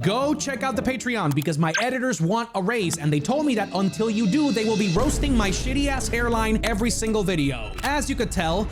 Go check out the Patreon because my editors want a raise and they told me that until you do, they will be roasting my shitty ass hairline every single video. As you could tell,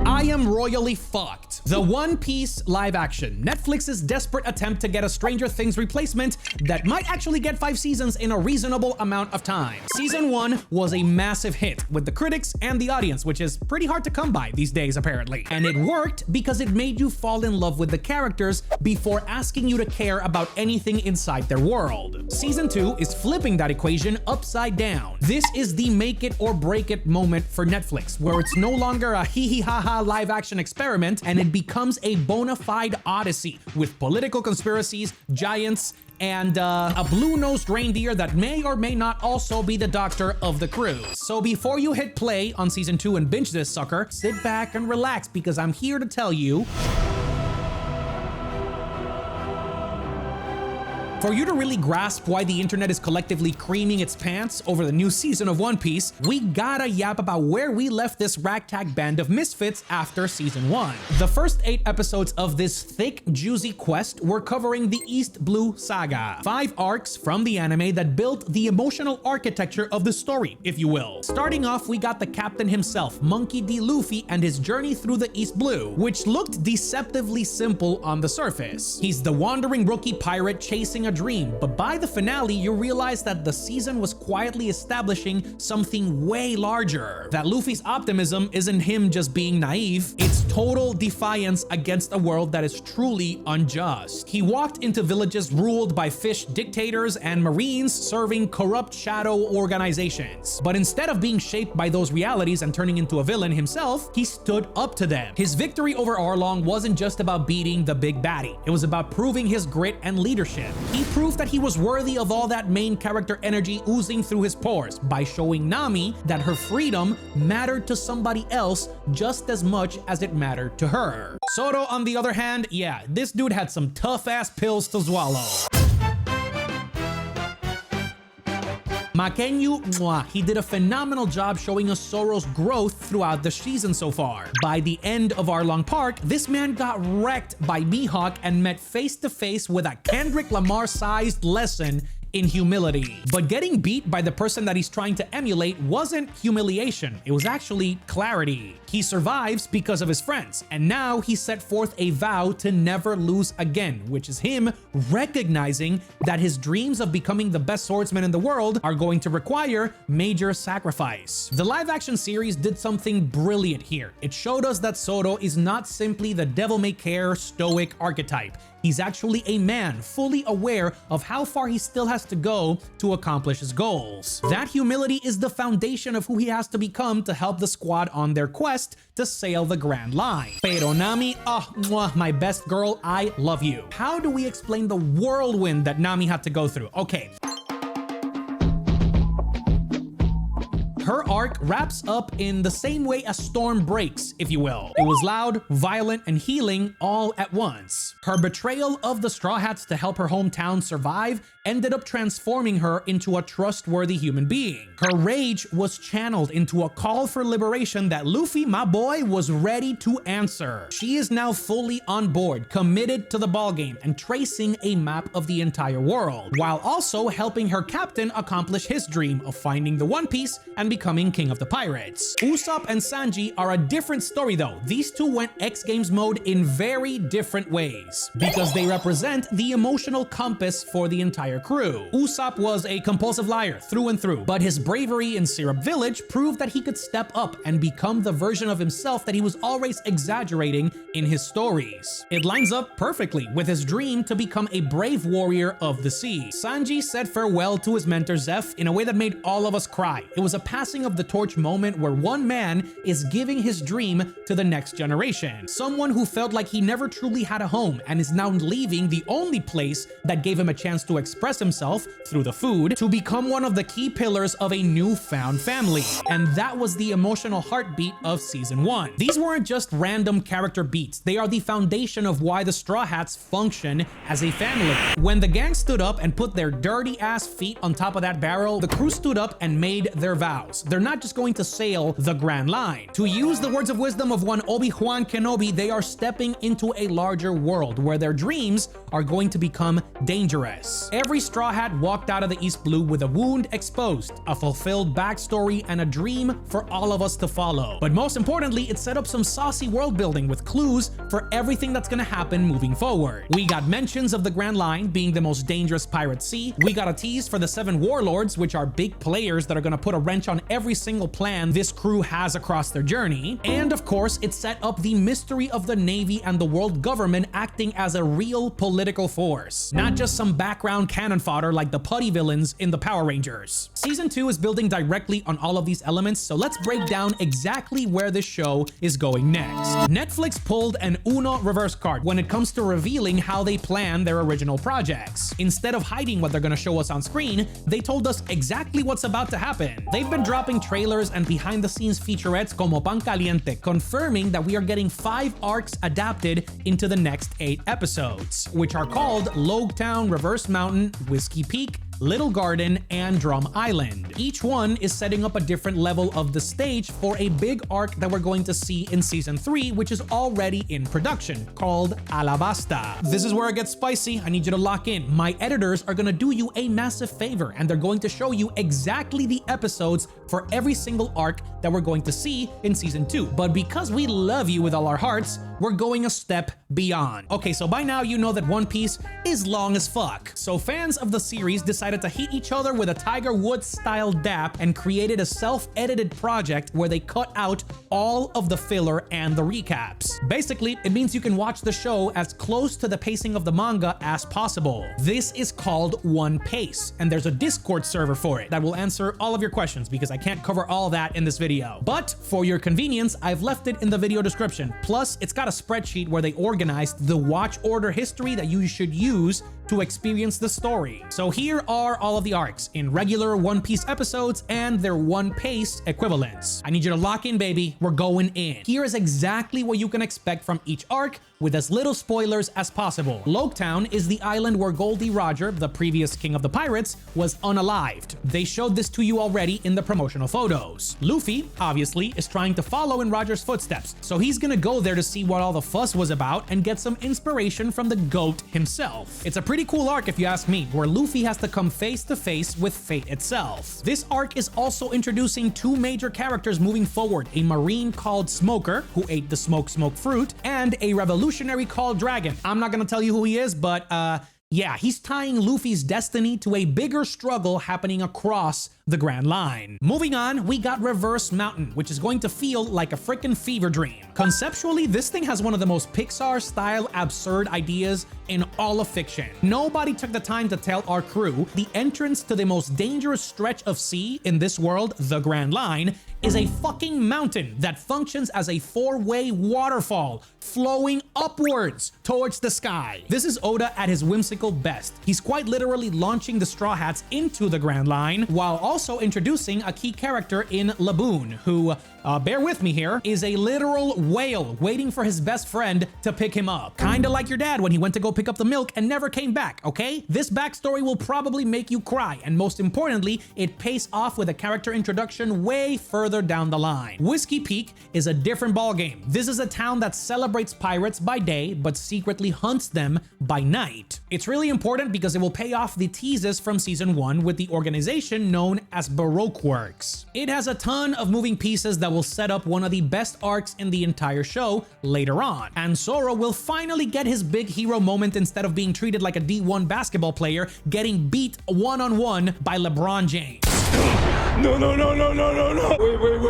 I am royally fucked. The One Piece live action, Netflix's desperate attempt to get a Stranger Things replacement that might actually get 5 seasons in a reasonable amount of time. Season 1 was a massive hit with the critics and the audience, which is pretty hard to come by these days apparently. And it worked because it made you fall in love with the characters before asking you to care about anything inside their world. Season 2 is flipping that equation upside down. This is the make it or break it moment for Netflix, where it's no longer a hee hee ha ha live action experiment and it becomes a bona fide odyssey with political conspiracies, giants, and a blue-nosed reindeer that may or may not also be the doctor of the crew. So before you hit play on season 2 and binge this sucker, sit back and relax because I'm here to tell you, for you to really grasp why the internet is collectively creaming its pants over the new season of One Piece, we gotta yap about where we left this ragtag band of misfits after season 1. The first 8 episodes of this thick, juicy quest were covering the East Blue Saga, 5 arcs from the anime that built the emotional architecture of the story, if you will. Starting off, we got the captain himself, Monkey D. Luffy, and his journey through the East Blue, which looked deceptively simple on the surface. He's the wandering rookie pirate chasing a dream, but by the finale, you realize that the season was quietly establishing something way larger. That Luffy's optimism isn't him just being naive, it's total defiance against a world that is truly unjust. He walked into villages ruled by fish dictators and marines serving corrupt shadow organizations. But instead of being shaped by those realities and turning into a villain himself, he stood up to them. His victory over Arlong wasn't just about beating the big baddie. It was about proving his grit and leadership. He proved that he was worthy of all that main character energy oozing through his pores by showing Nami that her freedom mattered to somebody else just as much as it mattered to her. Zoro, on the other hand, yeah, this dude had some tough-ass pills to swallow. Makenyu, he did a phenomenal job showing us Zoro's growth throughout the season so far. By the end of Arlong Park, this man got wrecked by Mihawk and met face to face with a Kendrick Lamar-sized lesson in humility. But getting beat by the person that he's trying to emulate wasn't humiliation, it was actually clarity. He survives because of his friends, and now he set forth a vow to never lose again, which is him recognizing that his dreams of becoming the best swordsman in the world are going to require major sacrifice. The live action series did something brilliant here. It showed us that Zoro is not simply the devil-may-care stoic archetype. He's actually a man fully aware of how far he still has to go to accomplish his goals. That humility is the foundation of who he has to become to help the squad on their quest to sail the Grand Line. Pero Nami, my best girl, I love you. How do we explain the whirlwind that Nami had to go through? Okay. Her arc wraps up in the same way a storm breaks, if you will. It was loud, violent, and healing all at once. Her betrayal of the Straw Hats to help her hometown survive ended up transforming her into a trustworthy human being. Her rage was channeled into a call for liberation that Luffy, my boy, was ready to answer. She is now fully on board, committed to the ballgame, and tracing a map of the entire world, while also helping her captain accomplish his dream of finding the One Piece and becoming king of the pirates. Usopp and Sanji are a different story though. These two went X Games mode in very different ways because they represent the emotional compass for the entire crew. Usopp was a compulsive liar through and through, but his bravery in Syrup Village proved that he could step up and become the version of himself that he was always exaggerating in his stories. It lines up perfectly with his dream to become a brave warrior of the sea. Sanji said farewell to his mentor Zeph in a way that made all of us cry. It was a passing of the torch moment where one man is giving his dream to the next generation. Someone who felt like he never truly had a home and is now leaving the only place that gave him a chance to express himself through the food to become one of the key pillars of a newfound family. And that was the emotional heartbeat of season 1. These weren't just random character beats. They are the foundation of why the Straw Hats function as a family. When the gang stood up and put their dirty ass feet on top of that barrel, the crew stood up and made their vows. They're not not just going to sail the Grand Line. To use the words of wisdom of one Obi-Wan Kenobi, they are stepping into a larger world where their dreams are going to become dangerous. Every Straw Hat walked out of the East Blue with a wound exposed, a fulfilled backstory, and a dream for all of us to follow. But most importantly, it set up some saucy world building with clues for everything that's gonna happen moving forward. We got mentions of the Grand Line being the most dangerous pirate sea. We got a tease for the 7 warlords, which are big players that are gonna put a wrench on every single plan this crew has across their journey. And of course, it set up the mystery of the Navy and the world government acting as a real political force, not just some background cannon fodder like the putty villains in the Power Rangers. Season 2 is building directly on all of these elements, so let's break down exactly where this show is going next. Netflix pulled an Uno reverse card when it comes to revealing how they plan their original projects. Instead of hiding what they're gonna show us on screen, they told us exactly what's about to happen. They've been dropping trailers and behind-the-scenes featurettes como pan caliente, confirming that we are getting 5 arcs adapted into the next 8 episodes, which are called Logetown, Reverse Mountain, Whiskey Peak, Little Garden, and Drum Island. Each one is setting up a different level of the stage for a big arc that we're going to see in season 3, which is already in production, called Alabasta. This is where it gets spicy. I need you to lock in. My editors are gonna do you a massive favor, and they're going to show you exactly the episodes for every single arc that we're going to see in season 2. But because we love you with all our hearts, we're going a step beyond. Okay, so by now you know that One Piece is long as fuck. So fans of the series decided to hit each other with a Tiger Woods style dap and created a self-edited project where they cut out all of the filler and the recaps. Basically, it means you can watch the show as close to the pacing of the manga as possible. This is called One Pace, and there's a Discord server for it that will answer all of your questions because I can't cover all that in this video. But for your convenience, I've left it in the video description. Plus, it's got a spreadsheet where they organized the watch order history that you should use to experience the story. So here are all of the arcs in regular One Piece episodes and their One Pace equivalents. I need you to lock in, baby. We're going in. Here is exactly what you can expect from each arc with as little spoilers as possible. Logetown is the island where Goldie Roger, the previous king of the pirates, was unalived. They showed this to you already in the promotional photos. Luffy, obviously, is trying to follow in Roger's footsteps, so he's gonna go there to see what all the fuss was about and get some inspiration from the GOAT himself. It's a pretty cool arc if you ask me, where Luffy has to come face to face with fate itself. This arc is also introducing 2 major characters moving forward, a marine called Smoker, who ate the smoke fruit, and a revolutionary called Dragon. I'm not gonna tell you who he is, but yeah, he's tying Luffy's destiny to a bigger struggle happening across the Grand Line. Moving on, we got Reverse Mountain, which is going to feel like a freaking fever dream. Conceptually, this thing has one of the most Pixar-style absurd ideas in all of fiction. Nobody took the time to tell our crew the entrance to the most dangerous stretch of sea in this world, the Grand Line, is a fucking mountain that functions as a 4-way waterfall flowing upwards towards the sky. This is Oda at his whimsical best. He's quite literally launching the Straw Hats into the Grand Line while also introducing a key character in Laboon, who, bear with me here, is a literal whale waiting for his best friend to pick him up. Kinda like your dad when he went to go pick up the milk and never came back, okay? This backstory will probably make you cry, and most importantly, it pays off with a character introduction way further down the line. Whiskey Peak is a different ballgame. This is a town that celebrates pirates by day, but secretly hunts them by night. It's really important because it will pay off the teases from season 1 with the organization known as Baroque Works. It has a ton of moving pieces that will set up one of the best arcs in the entire show later on. And Zoro will finally get his big hero moment instead of being treated like a D1 basketball player getting beat one-on-one by LeBron James. No.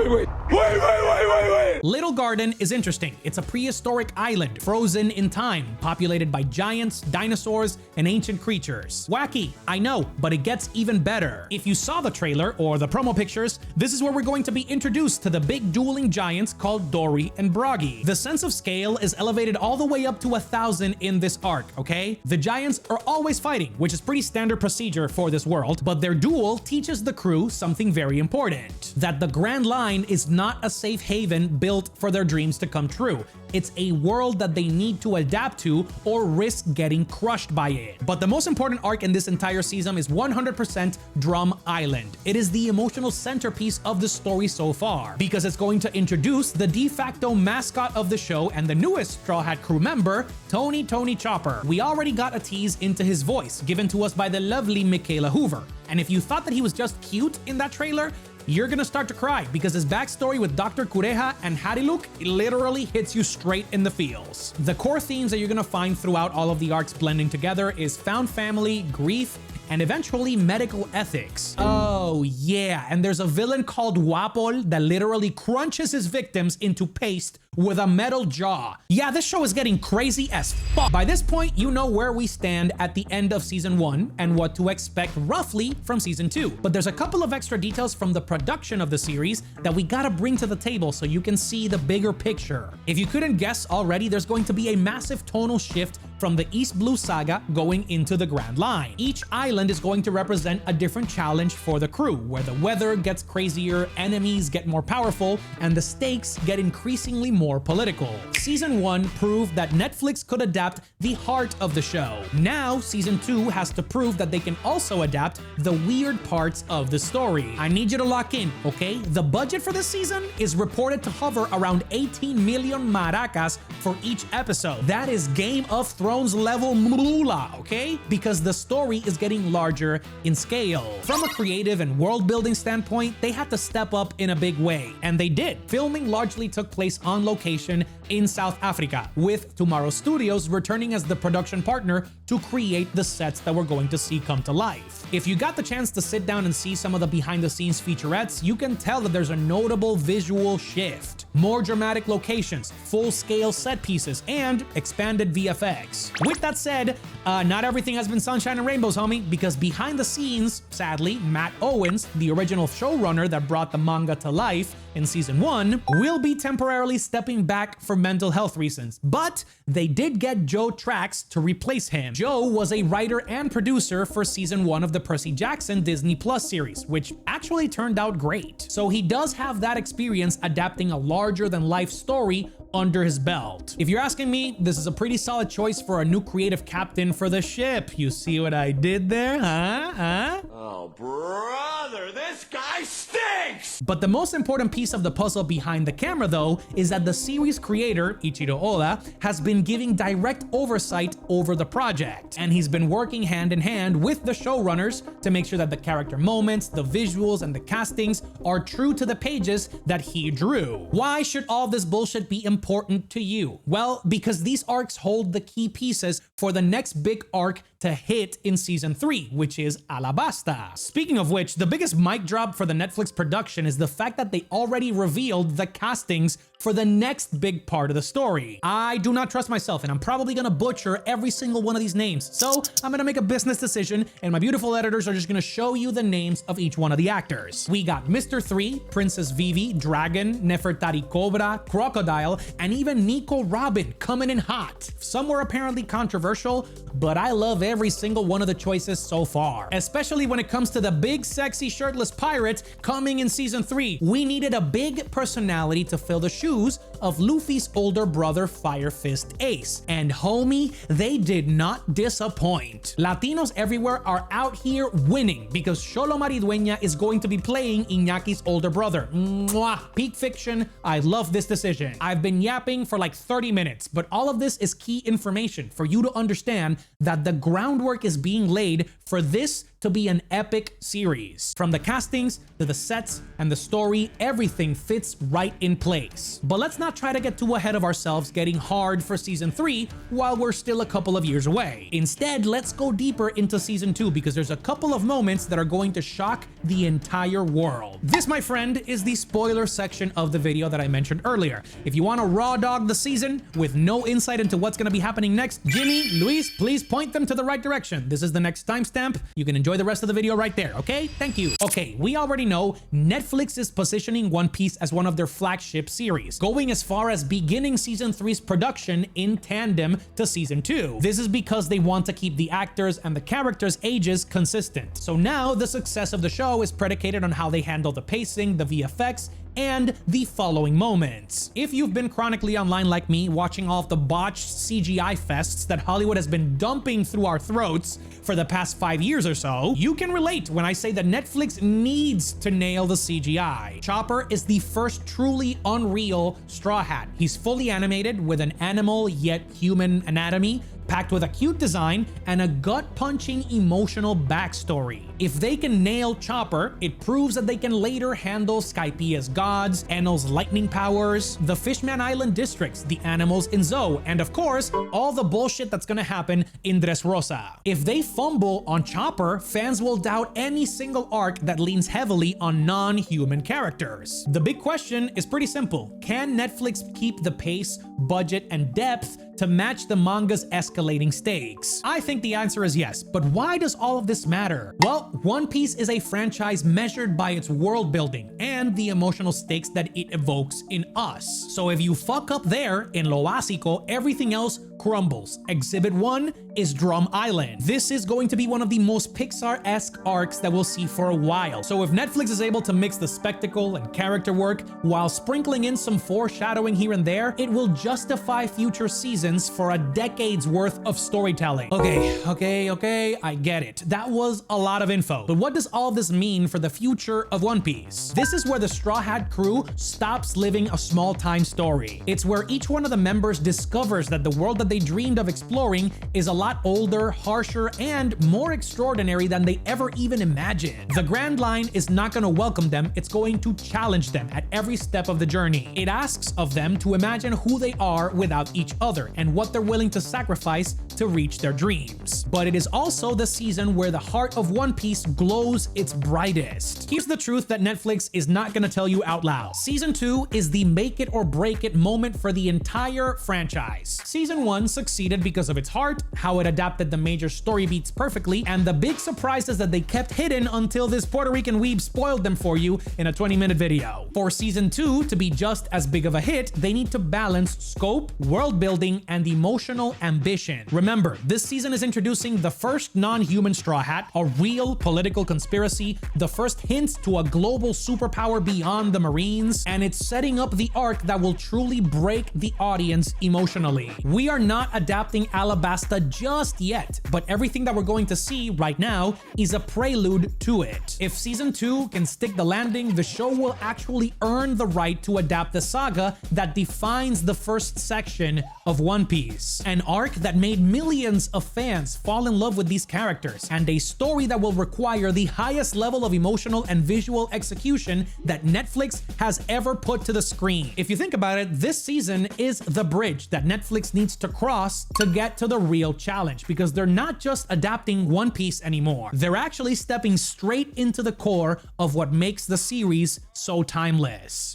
Wait. Little Garden is interesting. It's a prehistoric island, frozen in time, populated by giants, dinosaurs, and ancient creatures. Wacky, I know, but it gets even better. If you saw the trailer or the promo pictures, this is where we're going to be introduced to the big dueling giants called Dory and Broggy. The sense of scale is elevated all the way up to 1,000 in this arc, okay? The giants are always fighting, which is pretty standard procedure for this world, but their duel teaches the crew something very important: that the Grand Line is not a safe haven built for their dreams to come true. It's a world that they need to adapt to or risk getting crushed by it. But the most important arc in this entire season is 100% Drum Island. It is the emotional centerpiece of the story so far, because it's going to introduce the de facto mascot of the show and the newest Straw Hat crew member, Tony Chopper. We already got a tease into his voice, given to us by the lovely Michaela Hoover. And if you thought that he was just cute in that trailer, you're gonna start to cry, because his backstory with Dr. Cureja and Hariluk literally hits you straight in the feels. The core themes that you're gonna find throughout all of the arcs blending together is found family, grief, and eventually medical ethics. Oh yeah, and there's a villain called Wapol that literally crunches his victims into paste with a metal jaw. Yeah, this show is getting crazy as fuck. By this point, you know where we stand at the end of season 1 and what to expect roughly from season 2. But there's a couple of extra details from the production of the series that we gotta bring to the table so you can see the bigger picture. If you couldn't guess already, there's going to be a massive tonal shift from the East Blue Saga going into the Grand Line. Each island is going to represent a different challenge for the crew, where the weather gets crazier, enemies get more powerful, and the stakes get increasingly more political. Season 1 proved that Netflix could adapt the heart of the show. Now, Season 2 has to prove that they can also adapt the weird parts of the story. I need you to lock in, okay? The budget for this season is reported to hover around 18 million maracas for each episode. That is Game of Thrones level moolah, okay? Because the story is getting larger in scale. From a creative and world building standpoint, they had to step up in a big way, and they did. Filming largely took place on location in South Africa, with Tomorrow Studios returning as the production partner to create the sets that we're going to see come to life. If you got the chance to sit down and see some of the behind the scenes featurettes, you can tell that there's a notable visual shift. More dramatic locations, full-scale set pieces, and expanded VFX. With that said, not everything has been sunshine and rainbows, homie, because behind the scenes, sadly, Matt Owens, the original showrunner that brought the manga to life in season 1, will be temporarily stepping back for mental health reasons, but they did get Joe Trax to replace him. Joe was a writer and producer for season 1 of the Percy Jackson Disney Plus series, which actually turned out great. So he does have that experience adapting a larger than life story under his belt. If you're asking me, this is a pretty solid choice for a new creative captain for the ship. You see what I did there, huh? Oh, brother, this guy stinks! But the most important piece of the puzzle behind the camera, though, is that the series creator, Ichiro Oda, has been giving direct oversight over the project, and he's been working hand in hand with the showrunners to make sure that the character moments, the visuals, and the castings are true to the pages that he drew. Why should all this bullshit be important to you? Well, because these arcs hold the key pieces for the next big arc to hit in season 3, which is Alabasta. Speaking of which, the biggest mic drop for the Netflix production is the fact that they already revealed the castings for the next big part of the story. I do not trust myself, and I'm probably gonna butcher every single one of these names, so I'm gonna make a business decision, and my beautiful editors are just gonna show you the names of each one of the actors. We got Mr. 3, Princess Vivi, Dragon, Nefertari Cobra, Crocodile, and even Nico Robin coming in hot. Some were apparently controversial, but I love every single one of the choices so far, especially when it comes to the big sexy shirtless pirate coming in season 3. We needed a big personality to fill the shoes of Luffy's older brother Fire Fist Ace, and homie, they did not disappoint. Latinos everywhere are out here winning because Xolo Maridueña is going to be playing Iñaki's older brother. Mwah! Peak fiction. I love this decision. I've been yapping for like 30 minutes, but all of this is key information for you to understand that the groundwork is being laid for this to be an epic series. From the castings to the sets and the story, everything fits right in place. But let's not try to get too ahead of ourselves getting hard for season 3 while we're still a couple of years away. Instead, let's go deeper into season 2 because there's a couple of moments that are going to shock the entire world. This, my friend, is the spoiler section of the video that I mentioned earlier. If you want to raw dog the season with no insight into what's going to be happening next, Jimmy, Luis, please point them to the right direction. This is the next timestamp. You can enjoy the rest of the video right there, okay? Thank you. Okay, we already know Netflix is positioning One Piece as one of their flagship series, going as far as beginning season 3's production in tandem to season 2. This is because they want to keep the actors and the characters' ages consistent. So now the success of the show is predicated on how they handle the pacing, the VFX, and the following moments. If you've been chronically online like me, watching all of the botched CGI fests that Hollywood has been dumping through our throats for the past 5 years or so, you can relate when I say that Netflix needs to nail the CGI. Chopper is the first truly unreal Straw Hat. He's fully animated with an animal yet human anatomy, packed with a cute design and a gut-punching emotional backstory. If they can nail Chopper, it proves that they can later handle Skypiea's gods, Enel's lightning powers, the Fishman Island districts, the animals in Zoo, and of course, all the bullshit that's gonna happen in Dressrosa. If they fumble on Chopper, fans will doubt any single arc that leans heavily on non-human characters. The big question is pretty simple. Can Netflix keep the pace, budget, and depth to match the manga's escalating stakes? I think the answer is yes, but why does all of this matter? Well, One Piece is a franchise measured by its world building and the emotional stakes that it evokes in us. So if you fuck up there, in lo básico, everything else crumbles. Exhibit 1 is Drum Island. This is going to be one of the most Pixar-esque arcs that we'll see for a while. So if Netflix is able to mix the spectacle and character work while sprinkling in some foreshadowing here and there, it will justify future seasons for a decade's worth of storytelling. Okay, I get it. That was a lot of info. But what does all this mean for the future of One Piece? This is where the Straw Hat crew stops living a small-time story. It's where each one of the members discovers that the world that they dreamed of exploring is a lot older, harsher, and more extraordinary than they ever even imagined. The Grand Line is not going to welcome them, it's going to challenge them at every step of the journey. It asks of them to imagine who they are without each other and what they're willing to sacrifice to reach their dreams. But it is also the season where the heart of One Piece glows its brightest. Here's the truth that Netflix is not going to tell you out loud. Season 2 is the make it or break it moment for the entire franchise. Season 1 succeeded because of its heart, how it adapted the major story beats perfectly, and the big surprises that they kept hidden until this Puerto Rican weeb spoiled them for you in a 20-minute video. For Season 2 to be just as big of a hit, they need to balance scope, world building, and emotional ambition. Remember, this season is introducing the first non-human Straw Hat, a real political conspiracy, the first hints to a global superpower beyond the Marines, and it's setting up the arc that will truly break the audience emotionally. We are not adapting Alabasta just yet, but everything that we're going to see right now is a prelude to it. If Season 2 can stick the landing, the show will actually earn the right to adapt the saga that defines the first section of One Piece. An arc that made millions of fans fall in love with these characters, and a story that will require the highest level of emotional and visual execution that Netflix has ever put to the screen. If you think about it, this season is the bridge that Netflix needs to cross to get to the real challenge, because they're not just adapting One Piece anymore. They're actually stepping straight into the core of what makes the series so timeless.